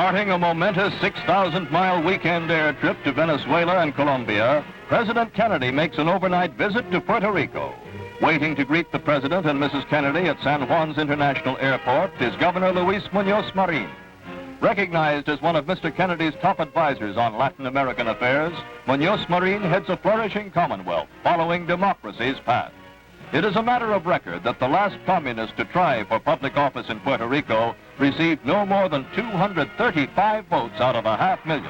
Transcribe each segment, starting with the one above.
Starting a momentous 6,000-mile weekend air trip to Venezuela and Colombia, President Kennedy makes an overnight visit to Puerto Rico. Waiting to greet the President and Mrs. Kennedy at San Juan's International Airport is Governor Luis Muñoz Marin. Recognized as one of Mr. Kennedy's top advisors on Latin American affairs, Muñoz Marin heads a flourishing Commonwealth following democracy's path. It is a matter of record that the last communist to try for public office in Puerto Rico received no more than 235 votes out of 500,000.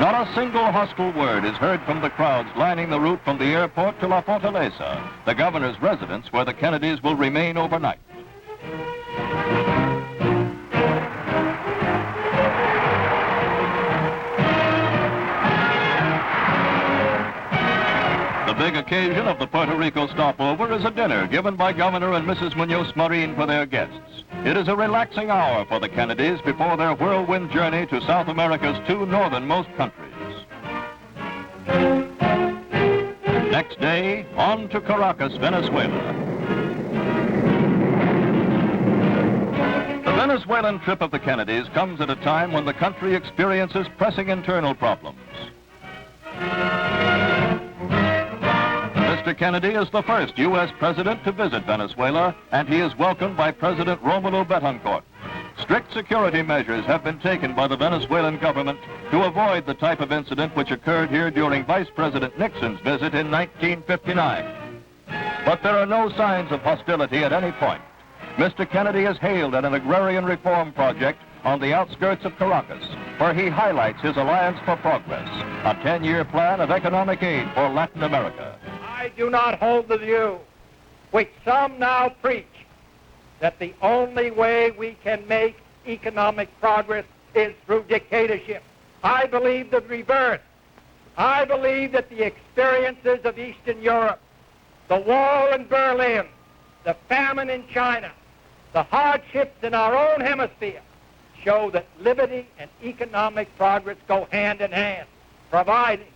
Not a single hostile word is heard from the crowds lining the route from the airport to La Fortaleza, the governor's residence where the Kennedys will remain overnight. The big occasion of the Puerto Rico stopover is a dinner given by Governor and Mrs. Muñoz Marin for their guests. It is a relaxing hour for the Kennedys before their whirlwind journey to South America's two northernmost countries. Next day, on to Caracas, Venezuela. The Venezuelan trip of the Kennedys comes at a time when the country experiences pressing internal problems. Mr. Kennedy is the first U.S. president to visit Venezuela, and he is welcomed by President Romulo Betancourt. Strict security measures have been taken by the Venezuelan government to avoid the type of incident which occurred here during Vice President Nixon's visit in 1959. But there are no signs of hostility at any point. Mr. Kennedy is hailed at an agrarian reform project on the outskirts of Caracas, where he highlights his Alliance for Progress, a 10-year plan of economic aid for Latin America. I do not hold the view, which some now preach, that the only way we can make economic progress is through dictatorship. I believe the reverse. I believe that the experiences of Eastern Europe, the wall in Berlin, the famine in China, the hardships in our own hemisphere, show that liberty and economic progress go hand in hand, providing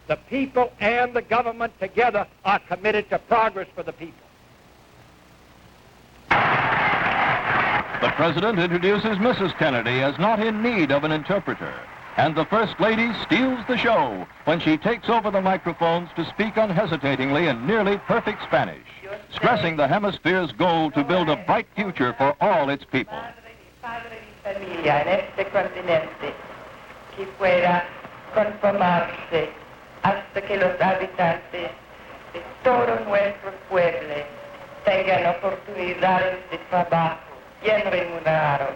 the people and the government together are committed to progress for the people. The President introduces Mrs. Kennedy as not in need of an interpreter, and the First Lady steals the show when she takes over the microphones to speak unhesitatingly in nearly perfect Spanish, stressing the hemisphere's goal to build a bright future for all its people. Padre di familia en este continente que pueda conformarse hasta que los habitantes de todos nuestros pueblos tengan oportunidades de trabajo bien remunerados,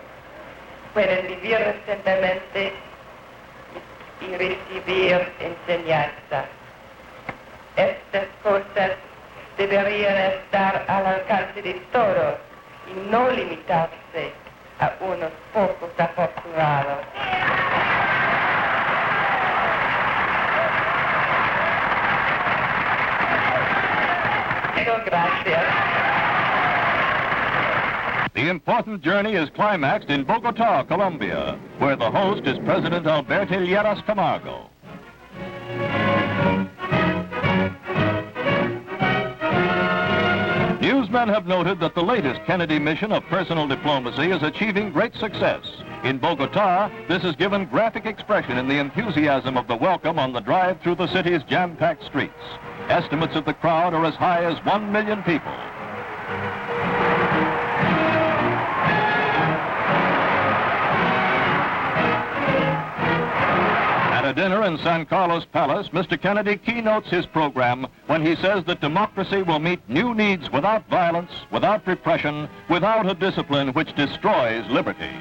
pueden vivir decentemente y recibir enseñanza. Estas cosas deberían estar al alcance de todos y no limitarse a unos pocos afortunados. Gracias. The important journey is climaxed in Bogotá, Colombia, where the host is President Alberto Lleras Camargo. Newsmen have noted that the latest Kennedy mission of personal diplomacy is achieving great success. In Bogotá, this is given graphic expression in the enthusiasm of the welcome on the drive through the city's jam-packed streets. Estimates of the crowd are as high as 1 million people. At a dinner in San Carlos Palace, Mr. Kennedy keynotes his program when he says that democracy will meet new needs without violence, without repression, without a discipline which destroys liberty.